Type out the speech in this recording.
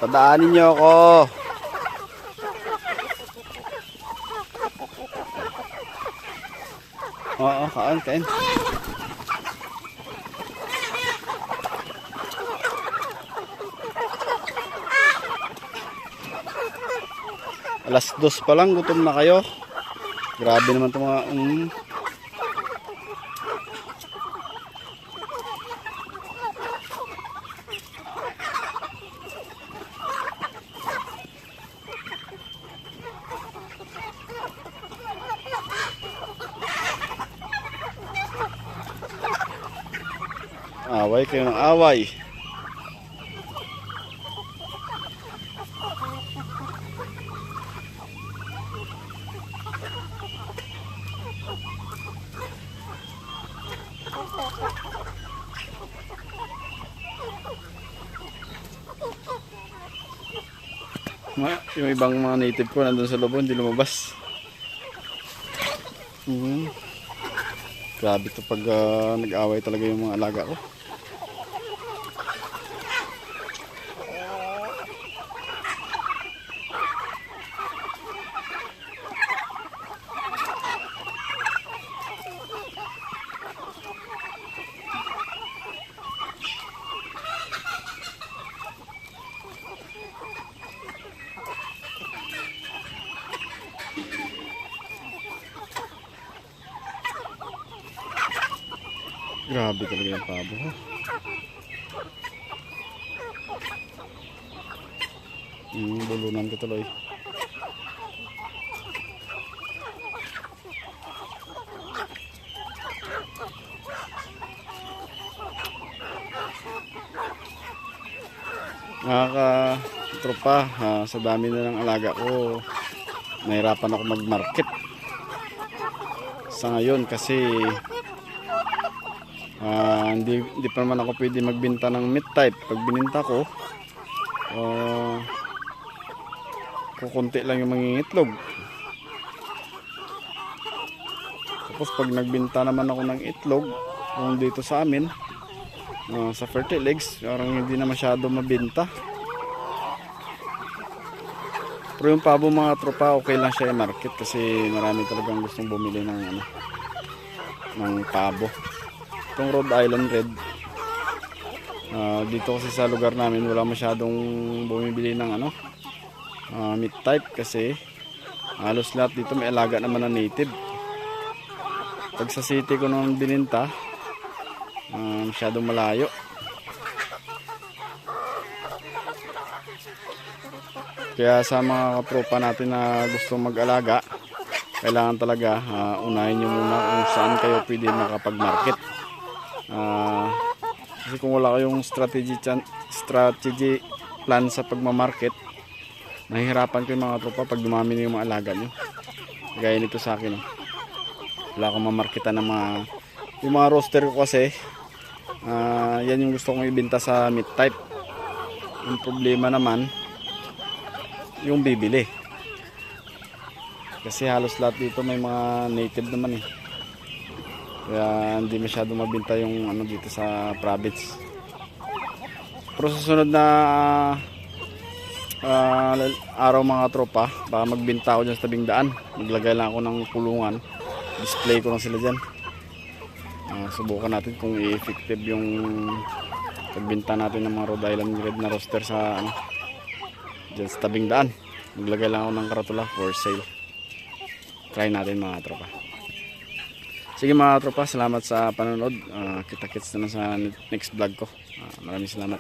Padaanin niyo ako. Oo, kain, kain. Alas 2 pa lang, gutom na kayo. Grabe naman itong mga... Away kayo ng away. Yung ibang mga native ko nandun sa loob, hindi lumabas. Grabe to pag nag-away talaga yung mga alaga ko. Grabe talaga yung pabo. Bulunan ko tuloy. Mga tropa, sa dami na ng alaga ko, nahirapan ako mag-market sa ngayon kasi hindi pa naman ako pwede magbenta ng meat type. Pag bininta ko, kukunti lang yung mangingitlog. Tapos pag nagbenta naman ako ng itlog kung dito sa amin, sa Fertilegs, parang hindi na masyado mabenta. Pero yung pabo mga tropa, okay lang siya i-market kasi marami talagang gustong bumili ng pabo. Itong Rhode Island Red, dito kasi sa lugar namin wala masyadong bumibili ng meat type kasi halos lahat dito may alaga naman na native. Pag sa city ko naman bininta, masyadong malayo. Kaya sa mga katropa natin na gustong mag-alaga, kailangan talaga unahin nyo muna kung saan kayo pwede makapag-market. Kasi kung wala kayong strategy plan sa pagmamarket, nahihirapan kayo mga tropa pag dumami na yung mga alaga nyo. Gaya nito sa akin, wala akong mamarketan ng yung mga roster ko kasi, yan yung gusto kong ibenta sa meat type. Yung problema naman yung bibili, kasi halos lahat dito may mga native naman eh. Kaya hindi masyado mabenta yung dito sa province. Pero sa susunod na araw mga tropa, baka magbenta ako dyan sa tabing daan. Maglagay lang ako ng kulungan, display ko lang sila dyan. Subukan natin kung i-effective yung pagbenta natin ng mga Rhode Island Red na roster sa dyan sa tabing daan. Maglagay lang ako ng karatula for sale. Try natin mga tropa. Sige mga tropa, salamat sa panonood. Kita-kits na sa next vlog ko. Maraming salamat.